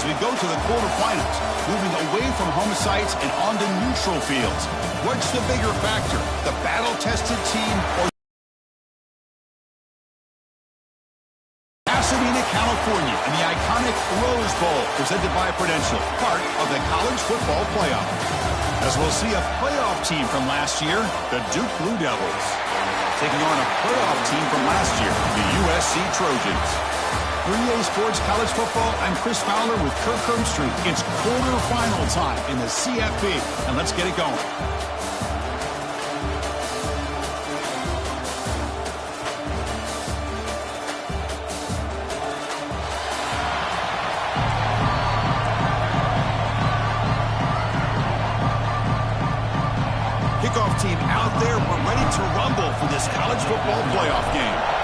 we go to the quarterfinals, moving away from home sites and onto neutral fields. What's the bigger factor, the battle-tested team or Pasadena, California, and the iconic Rose Bowl, presented by Prudential, part of the college football playoff. As we'll see a playoff team from last year, the Duke Blue Devils, taking on a playoff team from last year, the USC Trojans. For EA Sports College Football, I'm Chris Fowler with Kirk Herbstreit. It's quarterfinal time in the CFB, and let's get it going. Kickoff team out there. We're ready to rumble for this college football playoff game.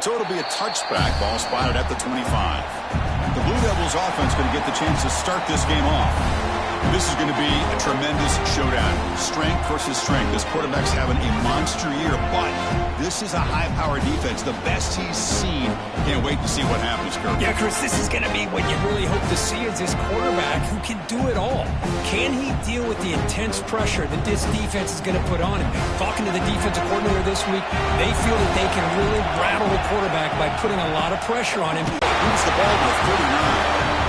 So it'll be a touchback. Ball spotted at the 25. The Blue Devils offense going to get the chance to start this game off. This is going to be a tremendous showdown. Strength versus strength. This quarterback's having a monster year, but this is a high-powered defense, the best he's seen. Can't wait to see what happens, Kirk. Yeah, Chris, this is going to be what you really hope to see is this quarterback who can do it all. Can he deal with the intense pressure that this defense is going to put on him? Talking to the defensive coordinator this week, they feel that they can really rattle the quarterback by putting a lot of pressure on him. Moves the ball to 39.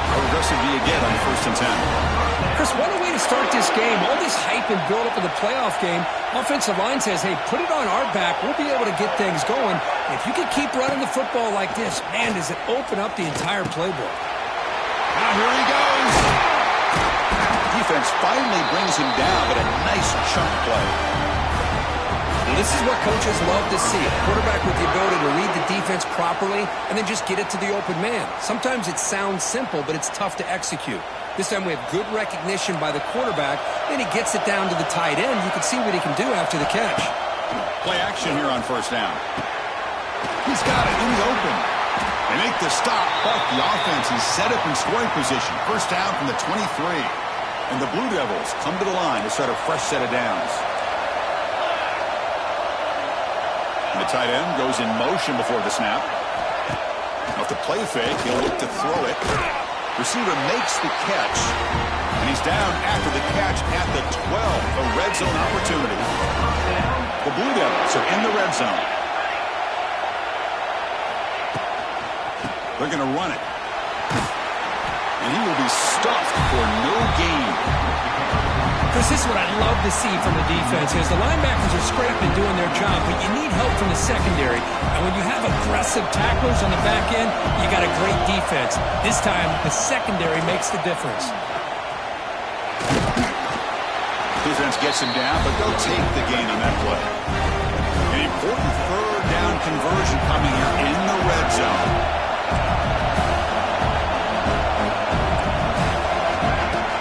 How aggressive do you get on 1st and 10? Chris, what a way to start this game. All this hype and build-up of the playoff game. Offensive line says, hey, put it on our back. We'll be able to get things going. If you can keep running the football like this, man, does it open up the entire playbook. Now here he goes. Defense finally brings him down, but a nice chunk play. This is what coaches love to see. A quarterback with the ability to read the defense properly and then just get it to the open man. Sometimes it sounds simple, but it's tough to execute. This time we have good recognition by the quarterback, and he gets it down to the tight end. You can see what he can do after the catch. Play action here on 1st down. He's got it in the open. They make the stop, but the offense is set up in scoring position. 1st down from the 23. And the Blue Devils come to the line to start a fresh set of downs. And the tight end goes in motion before the snap. Off the play fake, he'll look to throw it. Receiver makes the catch, and he's down after the catch at the 12. A red zone opportunity. The Blue Devils are in the red zone. They're going to run it. And he will be stuffed for no gain. Chris, this is what I love to see from the defense is the linebackers are scraping, doing their job, but you need help from the secondary. And when you have aggressive tacklers on the back end, you got a great defense. This time, the secondary makes the difference. Defense gets him down, but they'll take the gain on that play. An important 3rd down conversion coming here in the red zone.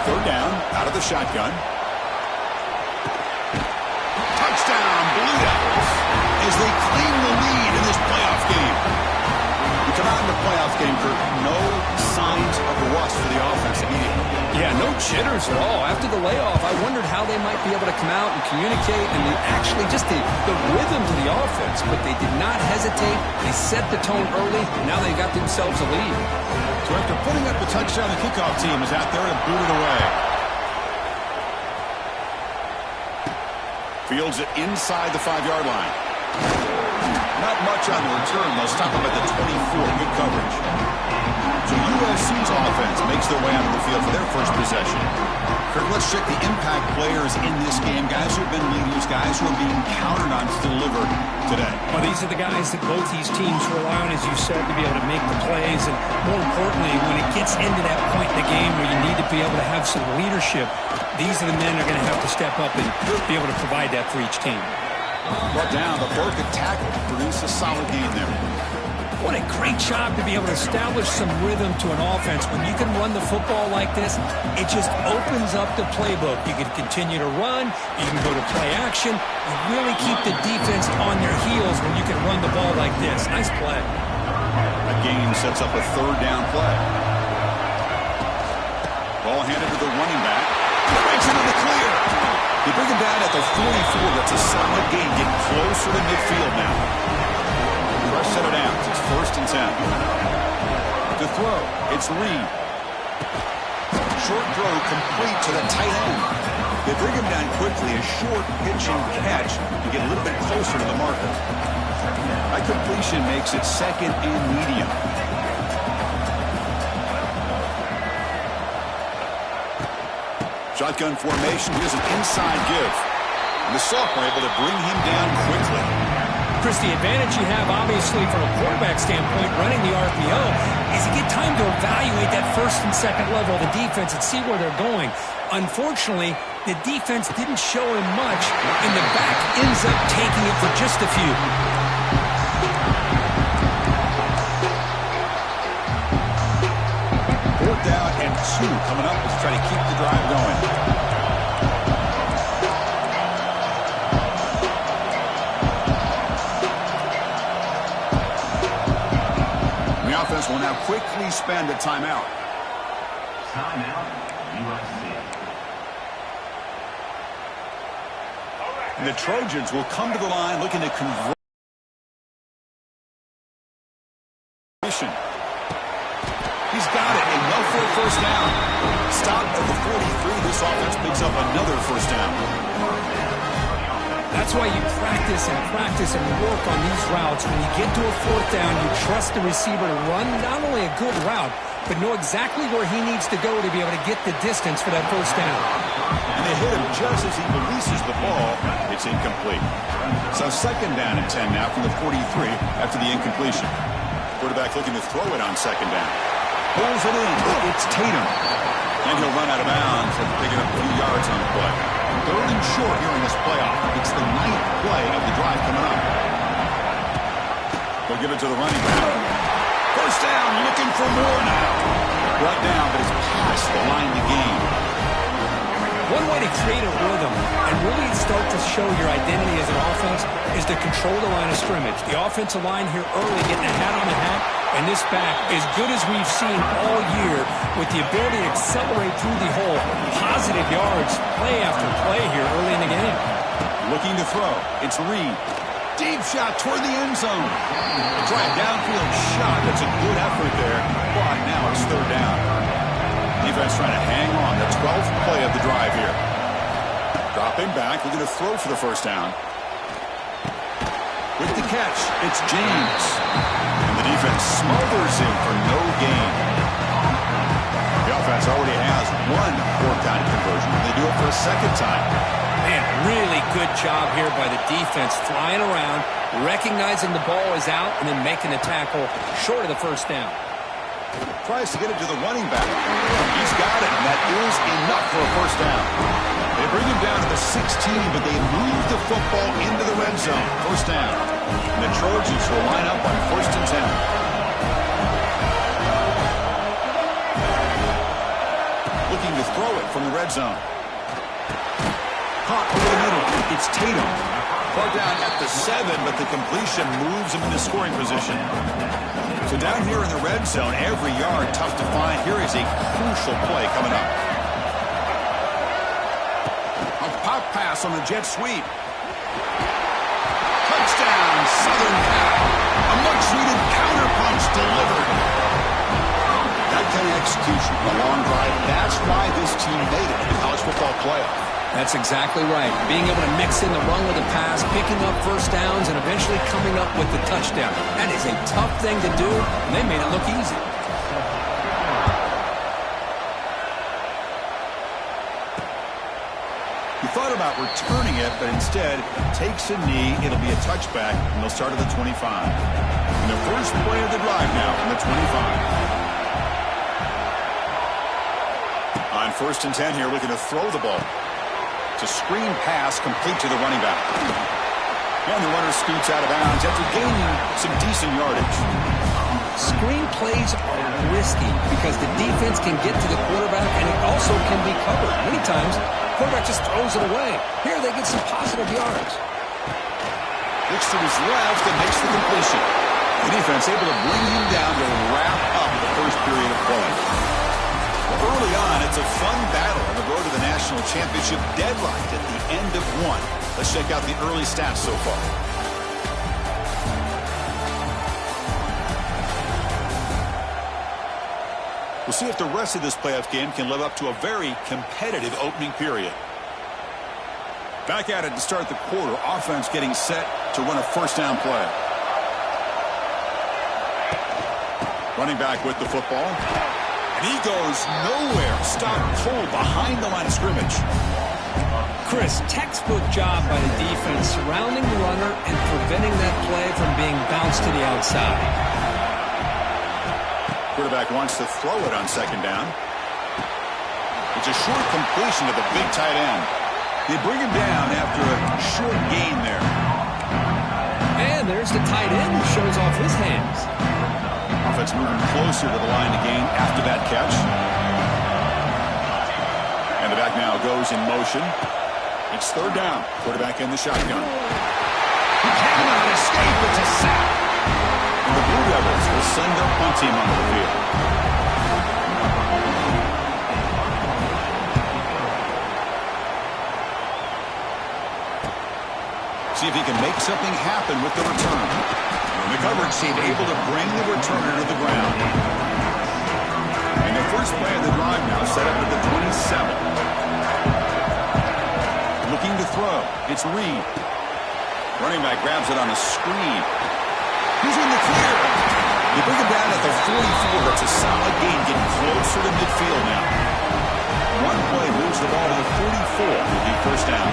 Third down, out of the shotgun. Touchdown, Blue Devils, as they claim the lead in this playoff game. We come out in the playoff game for no signs of rust for the offense immediately. Yeah, no jitters at all. After the layoff, I wondered how they might be able to come out and communicate and actually just the rhythm to the offense. But they did not hesitate. They set the tone early, and now they got themselves a lead. So after putting up the touchdown, the kickoff team is out there to boot it away. Fields it inside the 5-yard line. Not much on the return. They'll stop him at the 24. Good coverage. So USC's offense makes their way out of the field for their first possession. Kirk, let's check the impact players in this game. Guys who have been leaders, guys who are being counted on to deliver today. Well, these are the guys that both these teams rely on, as you said, to be able to make the plays. And more importantly, when it gets into that point in the game where you need to be able to have some leadership, these are the men that are going to have to step up and be able to provide that for each team. Brought down, the perfect tackle to produce a solid gain there. What a great job to be able to establish some rhythm to an offense. When you can run the football like this, it just opens up the playbook. You can continue to run. You can go to play action. You really keep the defense on their heels when you can run the ball like this. Nice play. That gain sets up a 3rd down play. Ball handed to the running back. He breaks into the clear. They bring him down at the 44. That's a solid gain. Getting closer to midfield now. Fresh first and 10. To throw, it's Reed. Short throw complete to the tight end. They bring him down quickly, a short pitch and catch to get a little bit closer to the marker. That completion makes it second and medium. Shotgun formation. Here's an inside give. And the sophomore able to bring him down quickly. Chris, the advantage you have, obviously, from a quarterback standpoint, running the RPO, is you get time to evaluate that first and second level of the defense and see where they're going. Unfortunately, the defense didn't show him much, and the back ends up taking it for just a few. Fourth down and 2 coming up. Let's try to keep the drive going. Offense will now quickly spend a timeout. Timeout, USC. And the Trojans will come to the line looking to convert. He's got it. Enough for a first down. Stop at the 43. This offense picks up another first down. That's why you practice and work on these routes. When you get to a fourth down, you trust the receiver to run not only a good route, but know exactly where he needs to go to be able to get the distance for that first down. And they hit him just as he releases the ball. It's incomplete. So second down and 10 now from the 43 after the incompletion. Quarterback looking to throw it on second down. Pulls it in. It's Tatum. And he'll run out of bounds after picking up a few yards on the play. Third and short here in this playoff. It's the 9th play of the drive coming up. They'll give it to the running back. First down, looking for more now. Brought down, but it's past the line to gain. One way to create a rhythm and really start to show your identity as an offense is to control the line of scrimmage. The offensive line here early getting a hat on the hat, and this back, as good as we've seen all year, with the ability to accelerate through the hole, positive yards, play after play here early in the game. Looking to throw. It's Reed. Deep shot toward the end zone. A drive downfield shot. That's a good effort there. But now it's third down. Defense trying to hang on. The 12th play of the drive here. Dropping back. Looking to throw for the first down. With the catch, it's James. And the defense smothers him for no gain. The offense already has one fourth-down conversion. They do it for a second time. Man, really good job here by the defense, flying around, recognizing the ball is out, and then making the tackle short of the first down. Tries to get it to the running back. He's got it, and that is enough for a first down. They bring him down to the 16, but they move the football into the red zone. First down. And the Trojans will line up on first and 10. Looking to throw it from the red zone. Caught over the middle. It's Tatum. Brought down at the 7, but the completion moves him into scoring position. So down here in the red zone, every yard tough to find. Here is a crucial play coming up. A pop pass on the jet sweep. Touchdown, Southern Cal. A much-needed counterpunch delivered. That kind of execution, a long drive. That's why this team made it in the college football playoff. That's exactly right. Being able to mix in the run with the pass, picking up first downs, and eventually coming up with the touchdown. That is a tough thing to do, and they made it look easy. He thought about returning it, but instead takes a knee. It'll be a touchback, and they'll start at the 25. And the first play of the drive now from the 25. On first and 10 here, looking to throw the ball. It's a screen pass complete to the running back. And the runner scoots out of bounds after gaining some decent yardage. Screen plays are risky because the defense can get to the quarterback and it also can be covered. Many times, the quarterback just throws it away. Here they get some positive yards. Looks to his left and makes the completion. The defense able to bring him down to wrap up the first period of play. Early on, it's a fun battle on the road to the national championship, deadlocked at the end of one. Let's check out the early stats so far. We'll see if the rest of this playoff game can live up to a very competitive opening period. Back at it to start the quarter. Offense getting set to run a first down play. Running back with the football. And he goes nowhere. Stopped cold behind the line of scrimmage. Chris, textbook job by the defense surrounding the runner and preventing that play from being bounced to the outside. Quarterback wants to throw it on second down. It's a short completion to the big tight end. They bring him down after a short gain there. And there's the tight end who shows off his hands. Offense moving closer to the line to gain after that catch. And the back now goes in motion. It's third down. Quarterback in the shotgun. He cannot escape. It's a sack. And the Blue Devils will send their punt team onto the field. See if he can make something happen with the return. And the coverage team able to bring the returner to the ground. And the first play of the drive now set up at the 27. Looking to throw. It's Reed. Running back grabs it on a screen. He's in the clear. They bring him down at the 44. That's a solid gain, getting closer to midfield now. One play moves the ball to the 44. Will be first down.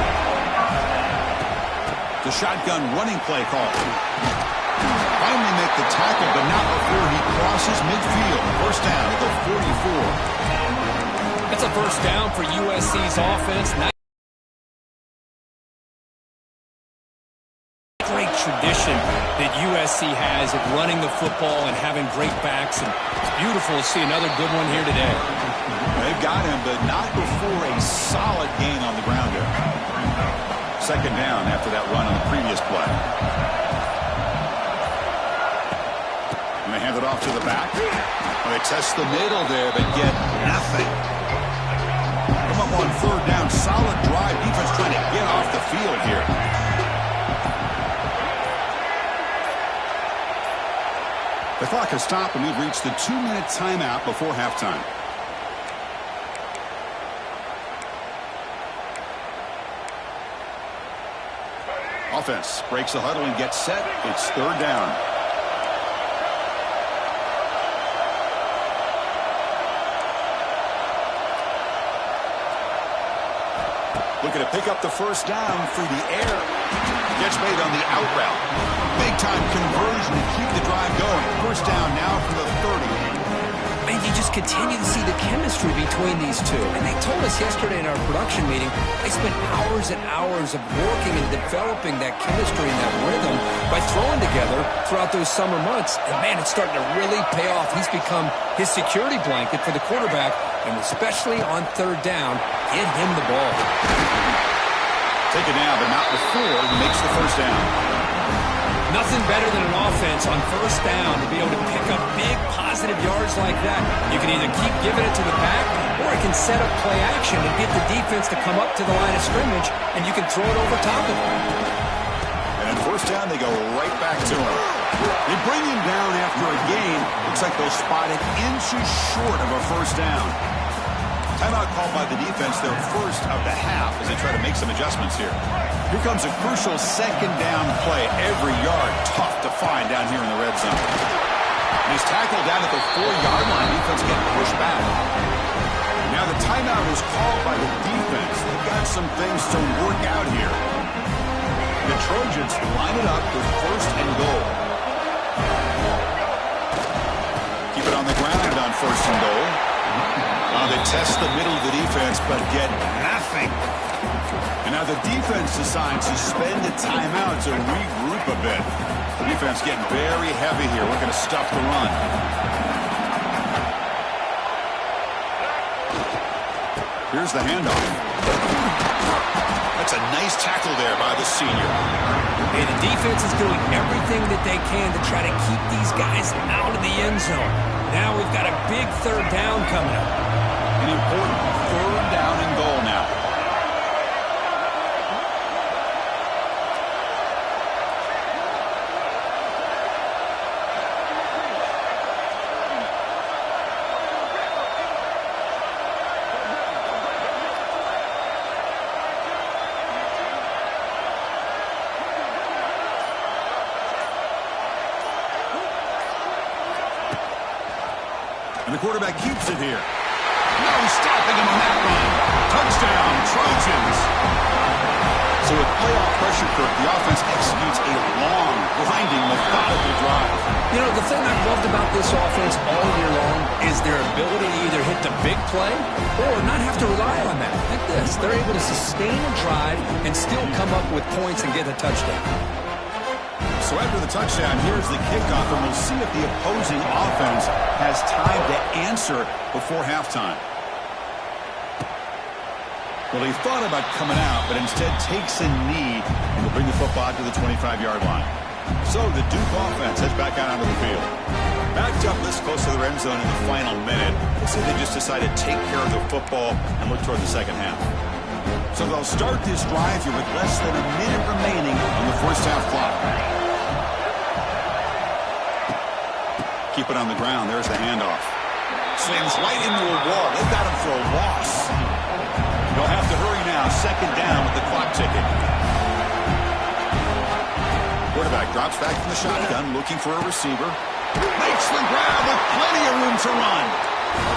The shotgun running play call. Finally make the tackle, but not before he crosses midfield. First down at the 44. That's a first down for USC's offense. Great tradition that USC has of running the football and having great backs. And it's beautiful to see another good one here today. They've got him, but not before a solid gain on the ground there. Second down after that run on the previous play. And they hand it off to the back. Well, they test the middle there, but get nothing. Come up on third down. Solid drive. Defense trying to get off the field here. The clock has stopped, and we've reached the 2-minute timeout before halftime. Offense breaks the huddle and gets set. It's third down. Looking to pick up the first down through the air. Gets made on the out route. Big-time conversion to keep the drive going. First down now from the 30. And you just continue to see the chemistry between these two. And they told us yesterday in our production meeting, they spent hours and hours of working and developing that chemistry and that rhythm by throwing together throughout those summer months. And, man, it's starting to really pay off. He's become his security blanket for the quarterback, and especially on third down, get him the ball. Take it now, but not before he makes the first down. Nothing better than an offense on first down to be able to pick up big positive yards like that. You can either keep giving it to the back, or it can set up play action and get the defense to come up to the line of scrimmage, and you can throw it over top of them. And on first down, they go right back to him. They bring him down after a gain. Looks like they'll spot it inches short of a first down. Timeout called by the defense, their first of the half, as they try to make some adjustments here. Here comes a crucial second down play. Every yard tough to find down here in the red zone. And he's tackled down at the 4-yard line. Defense getting pushed back. Now the timeout is called by the defense. They've got some things to work out here. The Trojans line it up with first and goal. Keep it on the ground on first and goal. They test the middle of the defense, but get nothing. And now the defense decides to spend a timeout to regroup a bit. The defense getting very heavy here. We're going to stuff the run. Here's the handoff. That's a nice tackle there by the senior. Hey, the defense is doing everything that they can to try to keep these guys out of the end zone. Now we've got a big third down coming up. An important third down and goal now. And the quarterback keeps it here. No stopping him on that run. Touchdown, Trojans. So with playoff pressure, the offense executes a long, grinding, methodical drive. You know, the thing I've loved about this offense all year long is their ability to either hit the big play or not have to rely on that. Like this. They're able to sustain a drive and still come up with points and get a touchdown. So after the touchdown, here's the kickoff, and we'll see if the opposing offense has time to answer before halftime. Well, he thought about coming out, but instead takes a knee and will bring the football to the 25-yard line. So the Duke offense heads back out onto the field. Backed up this close to their end zone in the final minute. Let's say they just decided to take care of the football and look toward the second half. So they'll start this drive here with less than a minute remaining on the first half clock. Keep it on the ground. There's the handoff. Slams right into a wall. They've got him for a loss. They'll have to hurry now. Second down with the clock ticking. Quarterback drops back from the shotgun, looking for a receiver. Makes the grab with plenty of room to run.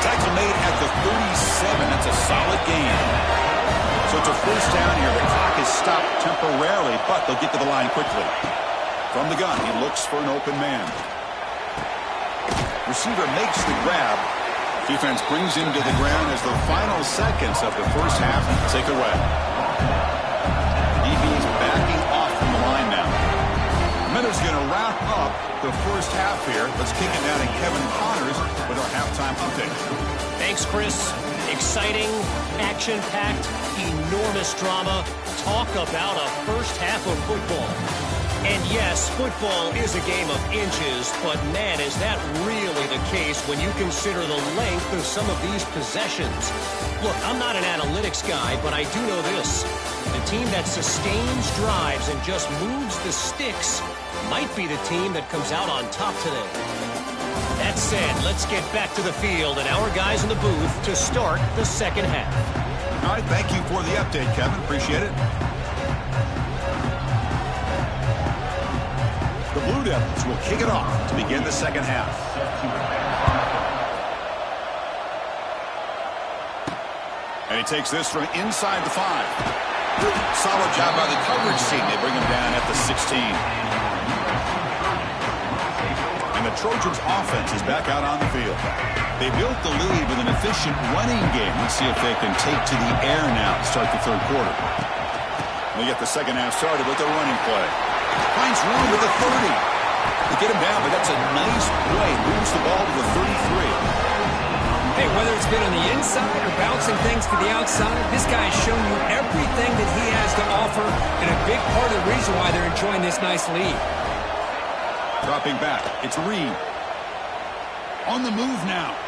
Tackle made at the 37. That's a solid gain. So it's a first down here. The clock is stopped temporarily, but they'll get to the line quickly. From the gun, he looks for an open man. Receiver makes the grab. Defense brings him to the ground as the final seconds of the first half tick away. DB is backing off from the line now. Minutes going to wrap up the first half here. Let's kick it down to Kevin Connors with our halftime update. Thanks, Chris. Exciting, action-packed, enormous drama. Talk about a first half of football. And yes, football is a game of inches, but man, is that really the case when you consider the length of some of these possessions. Look, I'm not an analytics guy, but I do know this. The team that sustains drives and just moves the sticks might be the team that comes out on top today. That said, let's get back to the field and our guys in the booth to start the second half. All right, thank you for the update, Kevin. Appreciate it. The Blue Devils will kick it off to begin the second half. And he takes this from inside the 5. Solid job by the coverage team. They bring him down at the 16. And the Trojans offense is back out on the field. They built the lead with an efficient running game. Let's see if they can take to the air now to start the third quarter. We get the second half started with the running play. Finds room with the 30. They get him down, but that's a nice play. Moves the ball to the 33. Hey, whether it's been on the inside or bouncing things to the outside, this guy has shown you everything that he has to offer, and a big part of the reason why they're enjoying this nice lead. Dropping back, it's Reed. On the move now.